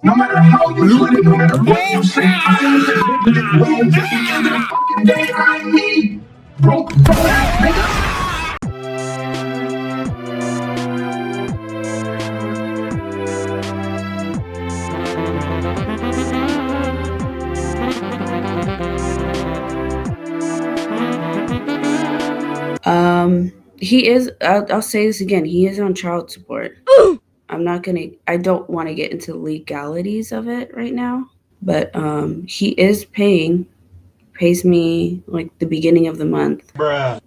No matter how you do it, no matter what you say, I am the fucking day I need. Broke ass nigga. He is, I'll say this again, he is on child support. I don't want to get into legalities of it right now, but he is pays me like the beginning of the month. Bruh.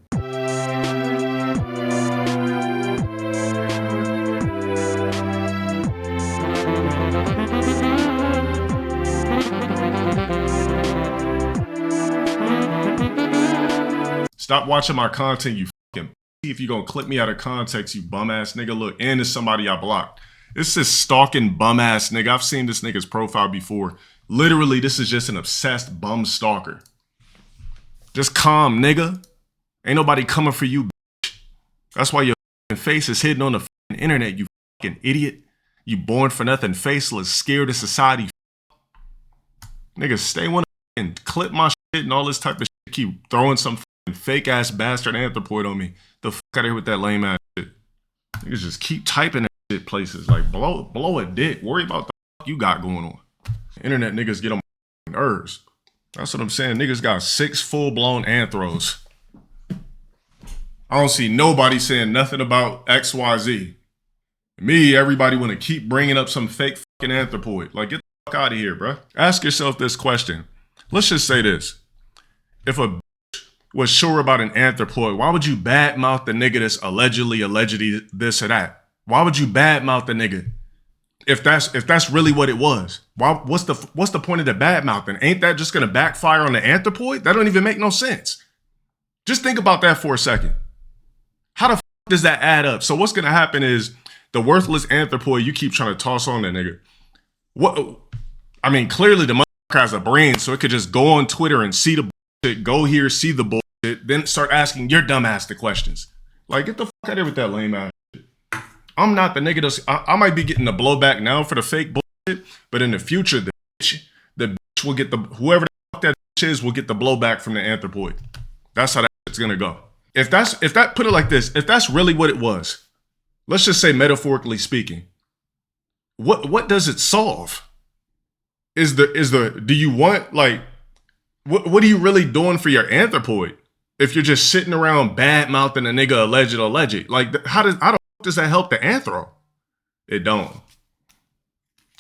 Stop watching my content, you fucking p. If you gonna clip me out of context, you bum ass nigga. Look, and it's somebody I blocked. This is stalking bum ass nigga. I've seen this nigga's profile before. Literally, this is just an obsessed bum stalker. Just calm, nigga. Ain't nobody coming for you, bitch. That's why your face is hidden on the internet, you fucking idiot. You born for nothing, faceless, scared of society. Nigga, stay one and clip my shit and all this type of shit. Keep throwing some fake ass bastard anthropoid on me. The fuck out of here with that lame ass shit. Niggas just keep typing that shit places. Like blow a dick. Worry about the fuck you got going on. Internet niggas get on my nerves. That's what I'm saying. Niggas got 6 full-blown anthros. I don't see nobody saying nothing about XYZ. Me, everybody want to keep bringing up some fake fucking anthropoid. Like, get the fuck out of here, bro. Ask yourself this question. Let's just say this. If a was sure about an anthropoid, why would you badmouth the nigga that's allegedly this or that? Why would you badmouth the nigga if that's really what it was? What's the point of the badmouthing? Ain't that just gonna backfire on the anthropoid? That don't even make no sense. Just think about that for a second. How the f does that add up? So what's gonna happen is the worthless anthropoid you keep trying to toss on that nigga. What? I mean, clearly the motherfucker has a brain, so it could just go on Twitter and see the bullshit, go here, see the bullshit, then start asking your dumb ass the questions. Like, get the fuck out of here with that lame ass shit. I'm not the nigga that's, I might be getting the blowback now for the fake bullshit, but in the future, the bitch will get whoever the fuck that bitch is will get the blowback from the anthropoid. That's how that shit's gonna go. Put it like this, if that's really what it was, let's just say metaphorically speaking, what does it solve? Do you want, like, what are you really doing for your anthropoid if you're just sitting around bad mouthing a nigga alleged? Like, how does that help the anthro? It don't.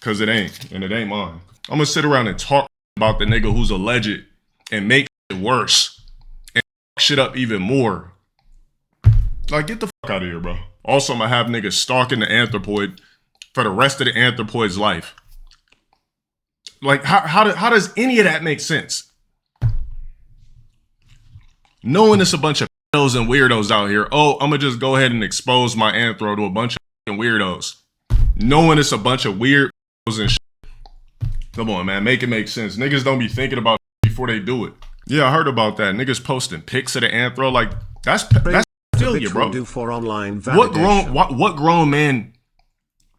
Cause it ain't, and it ain't mine. I'm gonna sit around and talk about the nigga who's alleged and make it worse and fuck shit up even more. Like, get the fuck out of here, bro. Also, I'm gonna have niggas stalking the anthropoid for the rest of the anthropoid's life. Like, how does any of that make sense? Knowing it's a bunch of pedos and weirdos out here, oh, I'm gonna just go ahead and expose my anthro to a bunch of weirdos. Knowing it's a bunch of weird and shit. Come on, man, make it make sense. Niggas don't be thinking about it before they do it. Yeah, I heard about that. Niggas posting pics of the anthro, like, that's failure, bro. Do for online validation. What grown man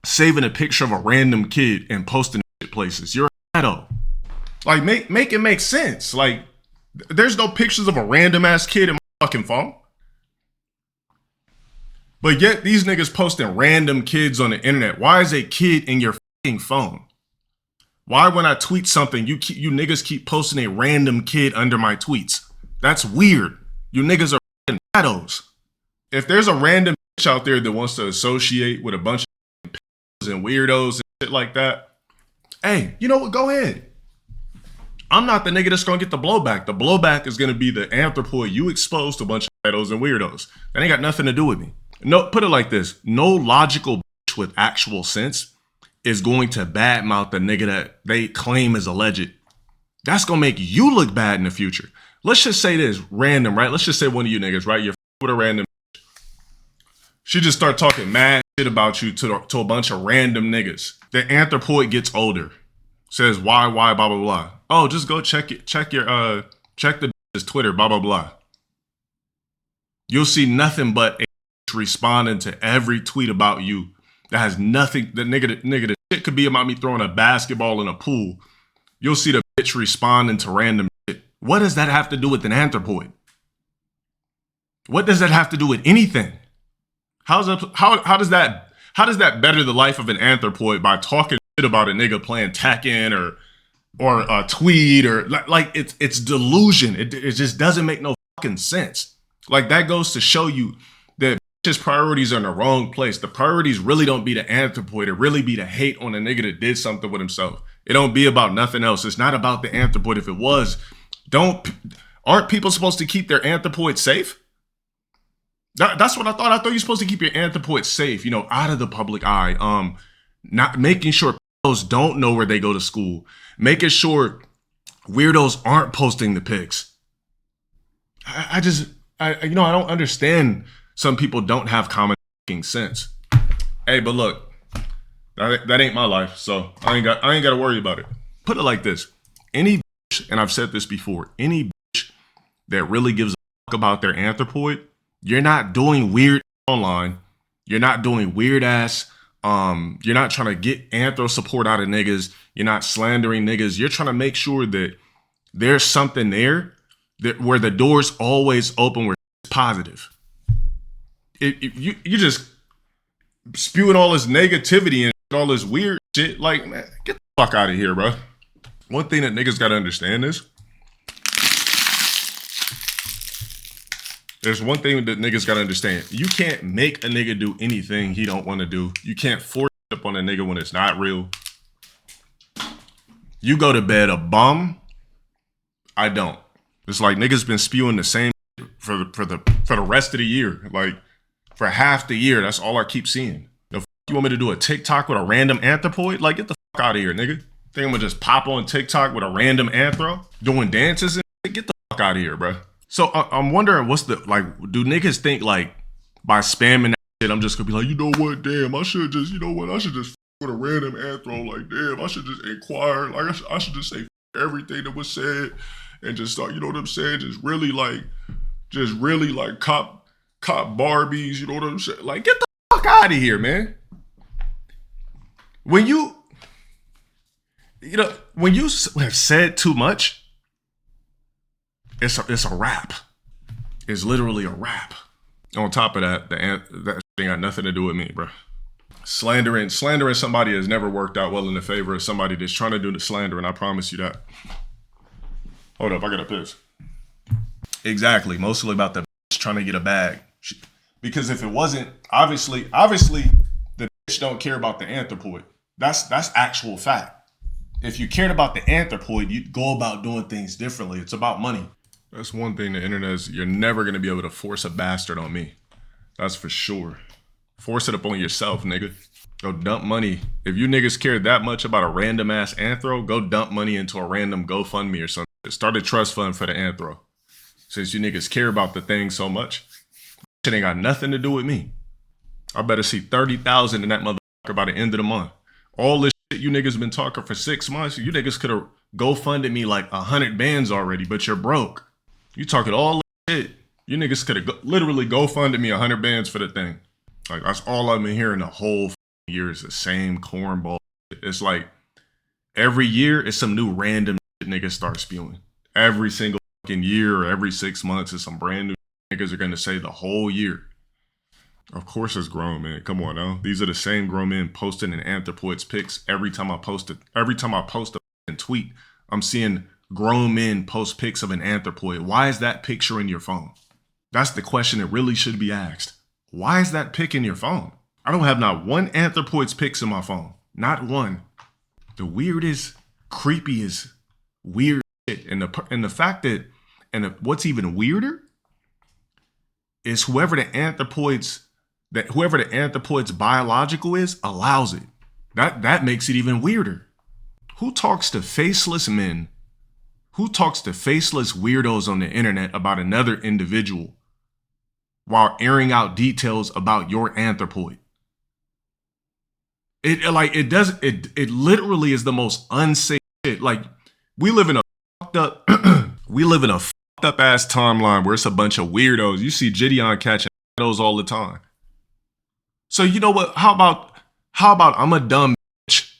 saving a picture of a random kid and posting it places? You're a pedo. Like, make it make sense. Like, there's no pictures of a random ass kid in my fucking phone. But yet these niggas posting random kids on the internet. Why is a kid in your fucking phone? Why when I tweet something, you niggas keep posting a random kid under my tweets? That's weird. You niggas are fucking pedos. If there's a random bitch out there that wants to associate with a bunch of pedos and weirdos and shit like that, hey, you know what? Go ahead. I'm not the nigga that's gonna get the blowback. The blowback is gonna be the anthropoid you exposed to a bunch of pedos and weirdos. That ain't got nothing to do with me. No, put it like this. No logical bitch with actual sense is going to badmouth the nigga that they claim is alleged. That's gonna make you look bad in the future. Let's just say this, random, right? Let's just say one of you niggas, right? You're with a random bitch. She just start talking mad shit about you to a bunch of random niggas. The anthropoid gets older. Says why, blah, blah, blah. Oh, just go check the bitch's Twitter, blah, blah, blah. You'll see nothing but a responding to every tweet about you That has nothing. The shit could be about me throwing a basketball in a pool. You'll see the bitch responding to random shit. What does that have to do with an anthropoid? What does that have to do with anything? How does that better the life of an anthropoid by talking shit about a nigga playing Tekken or a tweed or like it's delusion. It just doesn't make no fucking sense. Like that goes to show you that his priorities are in the wrong place. The priorities really don't be the anthropoid. It really be the hate on a nigga that did something with himself. It don't be about nothing else. It's not about the anthropoid. If it was, aren't people supposed to keep their anthropoid safe? That's what I thought. I thought you're supposed to keep your anthropoid safe, you know, out of the public eye. Not making sure weirdos don't know where they go to school. Making sure weirdos aren't posting the pics. I don't understand. Some people don't have common sense. Hey, but look, that ain't my life, so I ain't got to worry about it. Put it like this: any bitch, and I've said this before, any bitch that really gives a fuck about their anthropoid, you're not doing weird online. You're not doing weird ass. You're not trying to get anthro support out of niggas. You're not slandering niggas. You're trying to make sure that there's something there that where the door's always open, where it's positive. You just spewing all this negativity and all this weird shit. Like, man, get the fuck out of here, bro. One thing that niggas gotta understand is there's one thing that niggas gotta understand. You can't make a nigga do anything he don't want to do. You can't force it up on a nigga when it's not real. You go to bed a bum. I don't. It's like niggas been spewing the same for the rest of the year. Like for half the year, that's all I keep seeing. The fuck you want me to do a TikTok with a random anthropoid? Like get the fuck out of here, nigga. Think I'm gonna just pop on TikTok with a random anthro doing dances and shit? Get the fuck out of here, bro. So I'm wondering do niggas think like by spamming that shit, I'm just gonna be like, you know what, damn, I should just f with a random anthro, like, damn, I should just inquire, like, I should just say everything that was said and just start, you know what I'm saying, just really cop Barbies, you know what I'm saying, like, get the fuck out of here, man. When you have said too much, it's a wrap. It's literally a wrap. On top of that, that thing got nothing to do with me, bro. Slandering somebody has never worked out well in the favor of somebody that's trying to do the slandering. I promise you that. Hold up, I gotta piss. Exactly, mostly about the bitch trying to get a bag. Because if it wasn't, obviously, the bitch don't care about the anthropoid. That's actual fact. If you cared about the anthropoid, you'd go about doing things differently. It's about money. That's one thing the internet is, you're never gonna be able to force a bastard on me. That's for sure. Force it up on yourself, nigga. Go dump money. If you niggas care that much about a random ass anthro, go dump money into a random GoFundMe or something. Start a trust fund for the anthro. Since you niggas care about the thing so much, shit ain't got nothing to do with me. I better see 30,000 in that motherfucker by the end of the month. All this shit you niggas been talking for 6 months, you niggas could have GoFunded me like 100 bands already, but you're broke. You talking all this shit. You niggas could have literally GoFunded me 100 bands for the thing. Like, that's all I've been hearing the whole year is the same cornball. It's like every year it's some new random shit niggas start spewing. Every single fucking year or every 6 months is some brand new niggas are gonna say the whole year. Of course it's grown men. Come on now. These are the same grown men posting in anthropoids pics every time I post a tweet. I'm seeing grown men post pics of an anthropoid. Why is that picture in your phone? That's the question that really should be asked. Why is that pic in your phone? I don't have not one anthropoid's pics in my phone. Not one. The weirdest, creepiest, weird shit. And the fact that, what's even weirder is whoever the anthropoid's biological is allows it. That makes it even weirder. Who talks to faceless men? Who talks to faceless weirdos on the internet about another individual while airing out details about your anthropoid? It literally is the most unsafe shit. Like, we live in a fucked up ass timeline where it's a bunch of weirdos. You see Gideon catching those all the time. So you know what? How about How about I'm a dumb bitch?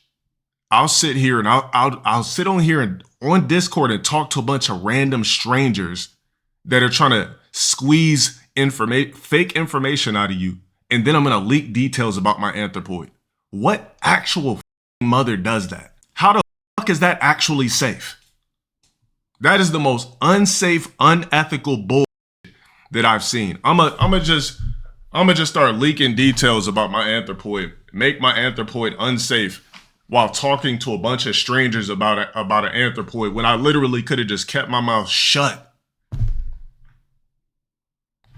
I'll sit here and I'll sit on here and on Discord and talk to a bunch of random strangers that are trying to squeeze fake information out of you, and then I'm gonna leak details about my anthropoid. What actual mother does that? How the fuck is that actually safe? That is the most unsafe, unethical bullshit that I've seen. I'ma just start leaking details about my anthropoid, make my anthropoid unsafe while talking to a bunch of strangers about an anthropoid when I literally could have just kept my mouth shut.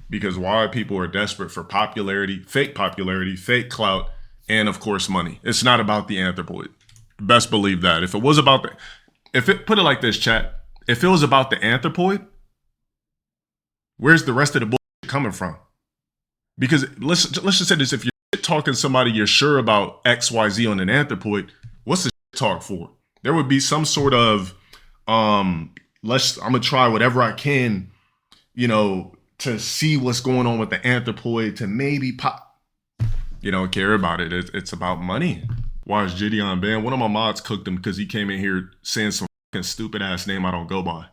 Because why people are desperate for popularity, fake clout, and of course money. It's not about the anthropoid. Best believe that. If it was about put it like this, chat. If it was about the anthropoid, where's the rest of the bullshit coming from? Because let's just say this: if you're talking to somebody you're sure about XYZ on an anthropoid, what's the shit talk for? There would be some sort of I'm gonna try whatever I can, to see what's going on with the anthropoid, to maybe pop. You don't care about it. It's about money. Why is Gideon banned? One of my mods cooked him because he came in here saying some fucking stupid ass name I don't go by.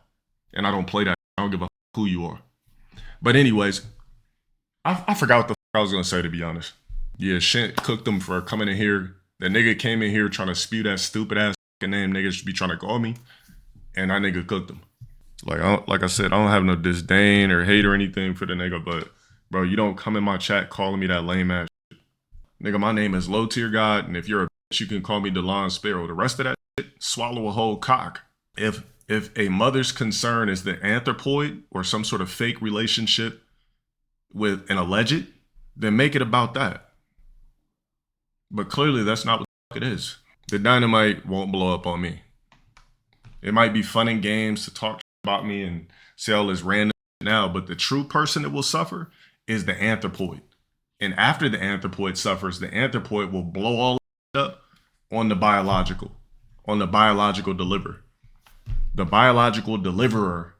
And I don't play that. I don't give a fuck who you are. But anyways, I forgot what the fuck I was going to say, to be honest. Yeah, shit cooked him for coming in here. The nigga came in here trying to spew that stupid ass fucking name niggas should be trying to call me. And that nigga cooked him. Like I said, I don't have no disdain or hate or anything for the nigga, but bro, you don't come in my chat calling me that lame ass shit. Nigga, my name is LowTierGod, and if you're a bitch, you can call me DeLon Sparrow. The rest of that shit, swallow a whole cock. If a mother's concern is the anthropoid or some sort of fake relationship with an alleged, then make it about that. But clearly that's not what the fuck it is. The dynamite won't blow up on me. It might be fun and games to talk about me and say all this random now, but the true person that will suffer is the anthropoid. And after the anthropoid suffers, the anthropoid will blow all up on the biological deliverer. The biological deliverer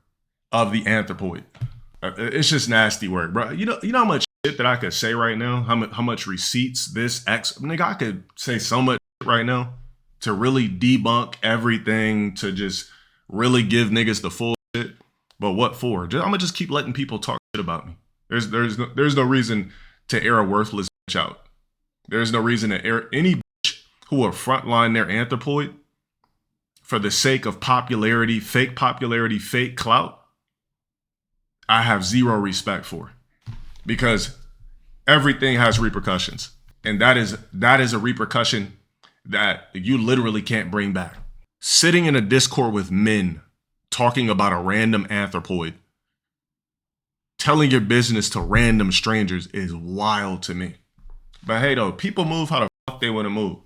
of the anthropoid. It's just nasty work, bro. You know how much shit that I could say right now? How much receipts this nigga, I could say so much right now to really debunk everything, to just really give niggas the full shit. But what for? I'm gonna just keep letting people talk shit about me. There's no reason to air a worthless bitch out. There's no reason to air any bitch who will frontline their anthropoid for the sake of popularity, fake clout. I have zero respect for, because everything has repercussions, and that is a repercussion that you literally can't bring back. Sitting in a Discord with men talking about a random anthropoid, telling your business to random strangers is wild to me. But hey though, people move how the fuck they want to move.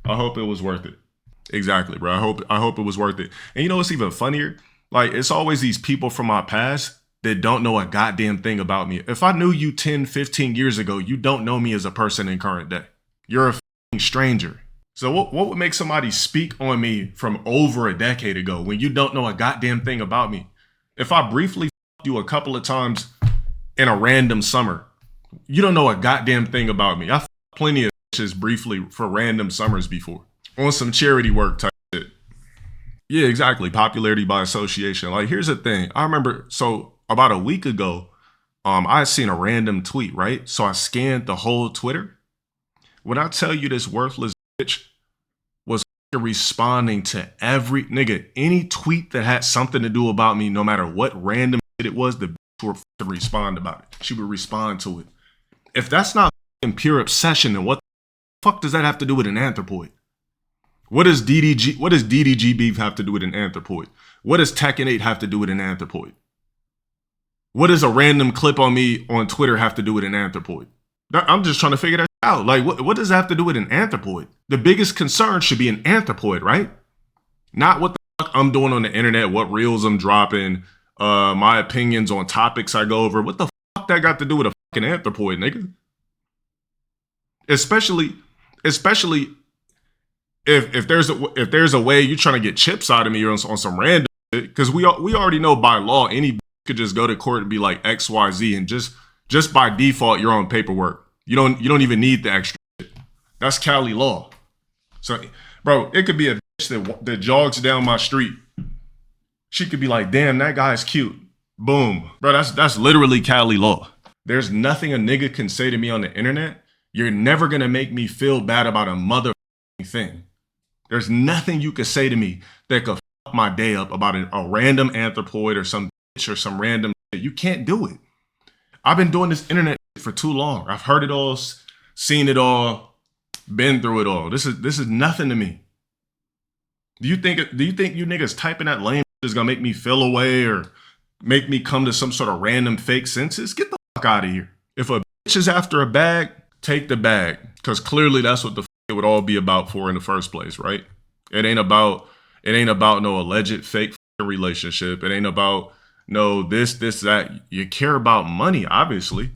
I hope it was worth it. Exactly, bro. I hope it was worth it. And you know what's even funnier? Like, it's always these people from my past that don't know a goddamn thing about me. If I knew you 10, 15 years ago, you don't know me as a person in current day. You're a fucking stranger. So what would make somebody speak on me from over a decade ago when you don't know a goddamn thing about me? If I briefly fucked you a couple of times in a random summer, you don't know a goddamn thing about me. I fucked plenty of bitches briefly for random summers before. On some charity work type shit. Yeah, exactly. Popularity by association. Like, here's the thing. I remember, so about a week ago, I had seen a random tweet, right? So I scanned the whole Twitter. When I tell you this worthless bitch was responding to every nigga, any tweet that had something to do about me, no matter what random shit it was, the bitch would respond about it. She would respond to it. If that's not pure obsession, then what the fuck does that have to do with an anthropoid? What does DDG beef have to do with an anthropoid? What does Tekken 8 have to do with an anthropoid? What does a random clip on me on Twitter have to do with an anthropoid? I'm just trying to figure that out. Like, what does that have to do with an anthropoid? The biggest concern should be an anthropoid, right? Not what the fuck I'm doing on the internet, what reels I'm dropping, my opinions on topics I go over. What the fuck that got to do with a fucking anthropoid, nigga? Especially if there's a way you're trying to get chips out of me on some random shit, because we already know by law any could just go to court and be like XYZ, and just by default you're on paperwork. You don't even need the extra shit. That's Cali law. So, bro, it could be a bitch that jogs down my street. She could be like, damn, that guy's cute. Boom. Bro, that's literally Cali law. There's nothing a nigga can say to me on the internet. You're never gonna make me feel bad about a motherfucking thing. There's nothing you could say to me that could fuck my day up about a random anthropoid or some bitch or some random shit. You can't do it. I've been doing this internet for too long. I've heard it all, seen it all, been through it all. This is nothing to me. Do you think you niggas typing that lame is gonna make me feel away or make me come to some sort of random fake senses? Get the fuck out of here. If a bitch is after a bag, take the bag. Because clearly that's what the fuck it would all be about for in the first place, right? It ain't about no alleged fake relationship. It ain't about no this, that. You care about money, obviously.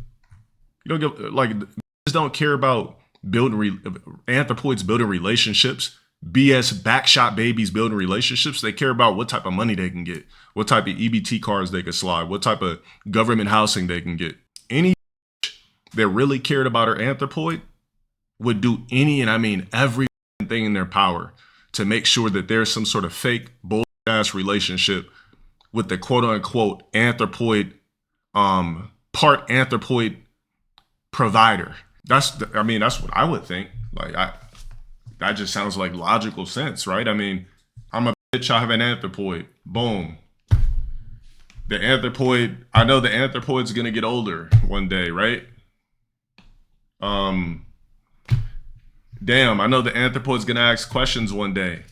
You don't give, like, bitches don't care about anthropoids building relationships. BS backshot babies building relationships. They care about what type of money they can get, what type of EBT cards they can slide, what type of government housing they can get. Any that really cared about her anthropoid would do any, and I mean every thing in their power to make sure that there's some sort of fake bullshit ass relationship with the quote unquote anthropoid, part anthropoid provider. That's what I would think. Like, that just sounds like logical sense, right? I mean, I'm a bitch, I have an anthropoid. Boom. I know the anthropoid's gonna get older one day, right? Damn, I know the anthropoid's gonna ask questions one day.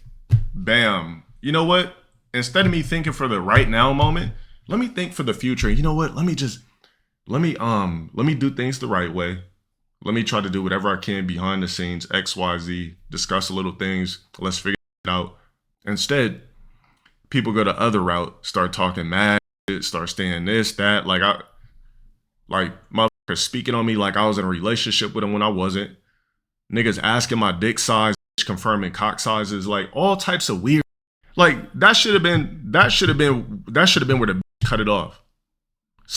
Bam. You know what? Instead of me thinking for the right now moment, let me think for the future. You know what? Let me do things the right way. Let me try to do whatever I can behind the scenes, X, Y, Z, discuss little things. Let's figure it out. Instead, people go the other route, start talking mad shit, start saying this, that. Like motherfuckers speaking on me like I was in a relationship with them when I wasn't. Niggas asking my dick size, confirming cock sizes, like all types of weird. Like that should have been where the cut it off.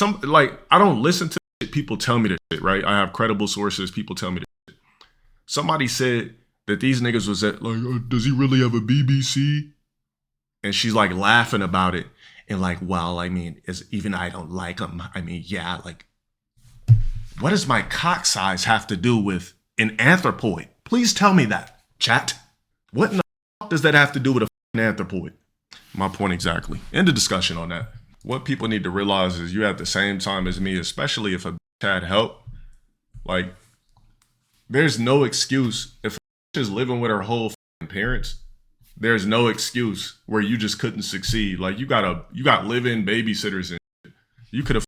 I don't listen to shit people tell me this shit, right? I have credible sources, people tell me this shit. Somebody said that these niggas was at like, does he really have a BBC? And she's like laughing about it. And like, well, I mean, even I don't like him. I mean, yeah, like, what does my cock size have to do with an anthropoid? Please tell me that, chat. What in the fuck does that have to do with a anthropoid? My point exactly. End of discussion on that. What people need to realize is you at the same time as me, especially if a bitch had help. Like, there's no excuse. If a bitch is living with her whole parents, there's no excuse where you just couldn't succeed. Like, you got live-in babysitters and shit. You could have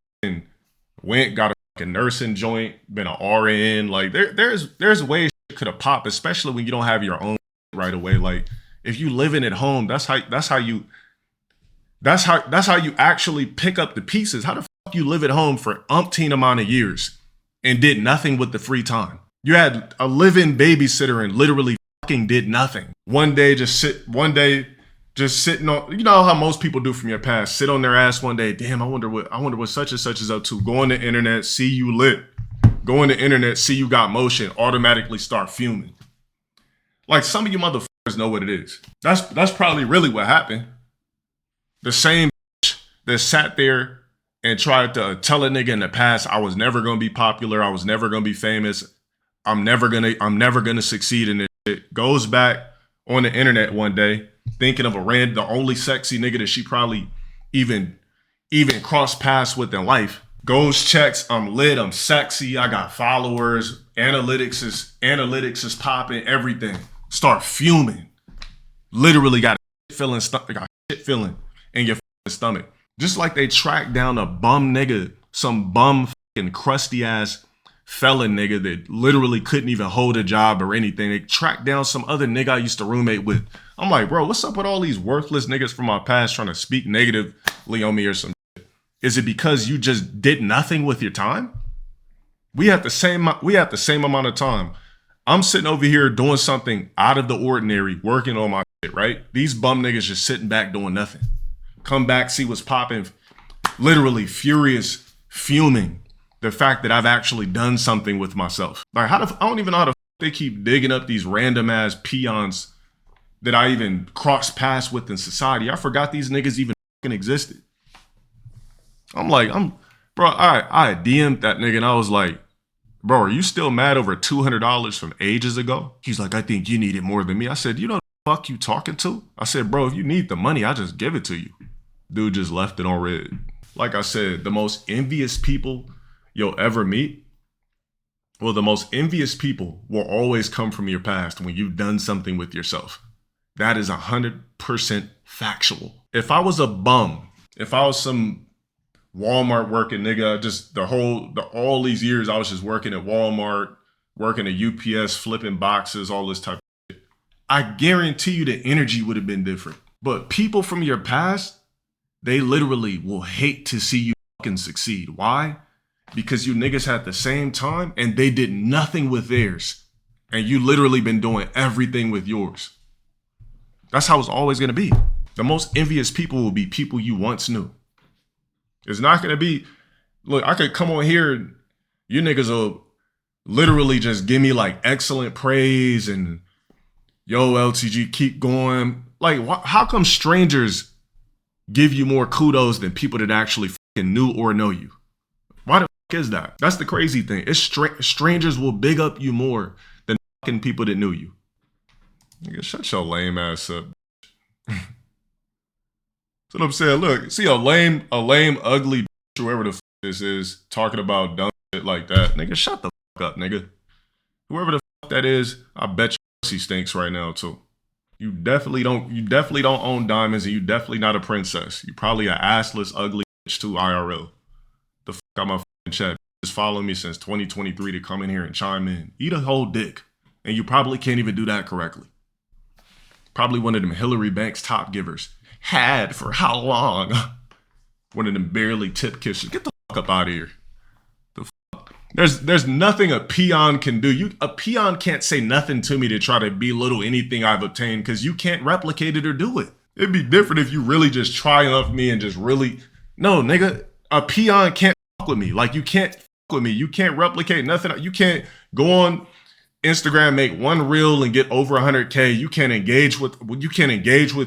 got a fucking nursing joint, been an RN. Like, there's ways it could have popped, especially when you don't have your own right away. Like, if you living at home, that's how you actually pick up the pieces. How the fuck you live at home for umpteen amount of years and did nothing with the free time? You had a live-in babysitter and literally fucking did nothing. One day just sitting on, you know how most people do from your past, sit on their ass one day. Damn, I wonder what such and such is up to. Go on the internet, see you lit. Go on the internet, see you got motion, automatically start fuming. Like, some of you motherfuckers know what it is. That's probably really what happened. The same bitch that sat there and tried to tell a nigga in the past, I was never gonna be popular, I was never gonna be famous, I'm never gonna succeed in this shit, goes back on the internet one day, thinking of the only sexy nigga that she probably even crossed paths with in life. Goes, checks, I'm lit, I'm sexy, I got followers, analytics is popping, everything. Start fuming. Literally got shit feeling in your stomach. Just like they tracked down a bum nigga, some bum fucking crusty ass felon nigga that literally couldn't even hold a job or anything. They tracked down some other nigga I used to roommate with. I'm like, bro, what's up with all these worthless niggas from my past trying to speak negatively on me or some shit? Is it because you just did nothing with your time? We have the same amount of time. I'm sitting over here doing something out of the ordinary, working on my shit, right? These bum niggas just sitting back doing nothing. Come back, see what's popping. Literally furious, fuming. The fact that I've actually done something with myself. Like, I don't even know how to they keep digging up these random ass peons that I even crossed paths with in society. I forgot these niggas even fucking existed. Bro, I DM'd that nigga and I was like, bro, are you still mad over $200 from ages ago? He's like, I think you need it more than me. I said, you know the fuck you talking to? I said, bro, if you need the money, I just give it to you. Dude just left it on red. Like I said, the most envious people you'll ever meet, well, the most envious people will always come from your past when you've done something with yourself. That is 100% factual. If I was a bum, if I was some Walmart working nigga, just all these years I was just working at Walmart, working at UPS, flipping boxes, all this type of shit, I guarantee you the energy would have been different. But people from your past, they literally will hate to see you fucking succeed. Why? Because you niggas had the same time and they did nothing with theirs. And you literally been doing everything with yours. That's how it's always going to be. The most envious people will be people you once knew. It's not going to be, look, I could come on here and you niggas will literally just give me like excellent praise and yo, LTG, keep going. Like, how come strangers give you more kudos than people that actually fucking knew or know you? Why the fuck is that? That's the crazy thing. It's strangers will big up you more than fucking people that knew you. Nigga, shut your lame ass up. That's what I'm saying. Look, see a lame, ugly bitch, whoever the fuck this is, talking about dumb shit like that. Nigga, shut the fuck up, nigga. Whoever the fuck that is, I bet your pussy stinks right now too. You definitely don't own diamonds, and you definitely not a princess. You probably a assless, ugly bitch too, IRL. The fuck out my fucking chat. Just follow me since 2023 to come in here and chime in. Eat a whole dick. And you probably can't even do that correctly. Probably one of them Hillary Banks top givers. Had for how long? One of them barely tip kissers. Get the fuck up out of here. The fuck? There's nothing a peon can do. A peon can't say nothing to me to try to belittle anything I've obtained because you can't replicate it or do it. It'd be different if you really just triumph me and just really... No, nigga, a peon can't fuck with me. Like, you can't fuck with me. You can't replicate nothing. You can't go on Instagram, make one reel and get over 100K. You can't engage with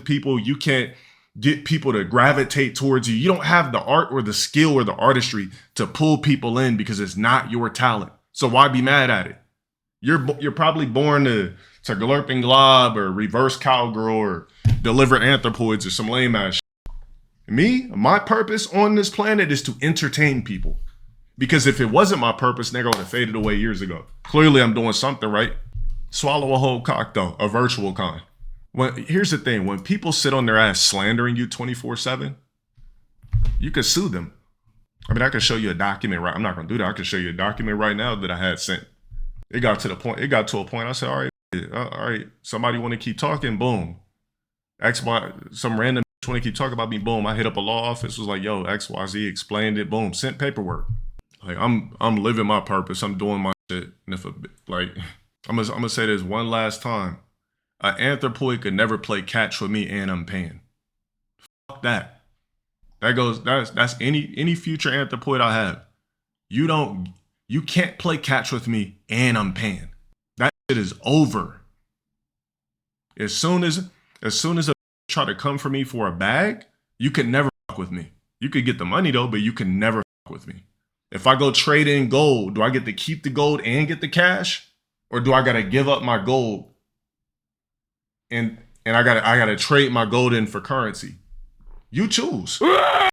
people. You can't get people to gravitate towards you. You don't have the art or the skill or the artistry to pull people in because it's not your talent. So why be mad at it? You're probably born to glurp and glob or reverse cowgirl or deliver anthropoids or some lame ass shit. Me, my purpose on this planet is to entertain people. Because if it wasn't my purpose, nigga, I would have faded away years ago. Clearly, I'm doing something right. Swallow a whole cock, though. A virtual kind. Here's the thing. When people sit on their ass slandering you 24/7, you could sue them. I mean, I can show you a document right. I'm not going to do that. I can show you a document right now that I had sent. It got to a point. I said, all right. Somebody want to keep talking? Boom. Some random want to keep talking about me? Boom. I hit up a law office. Was like, yo, XYZ explained it. Boom. Sent paperwork. Like, I'm living my purpose. I'm doing my shit. And if I'm gonna say this one last time. An anthropoid could never play catch with me and I'm paying. Fuck that. That's any future anthropoid I have. You can't play catch with me and I'm paying. That shit is over. As soon as a try to come for me for a bag, you can never fuck with me. You could get the money though, but you can never fuck with me. If I go trade in gold, do I get to keep the gold and get the cash? Or do I gotta give up my gold and I gotta trade my gold in for currency? You choose.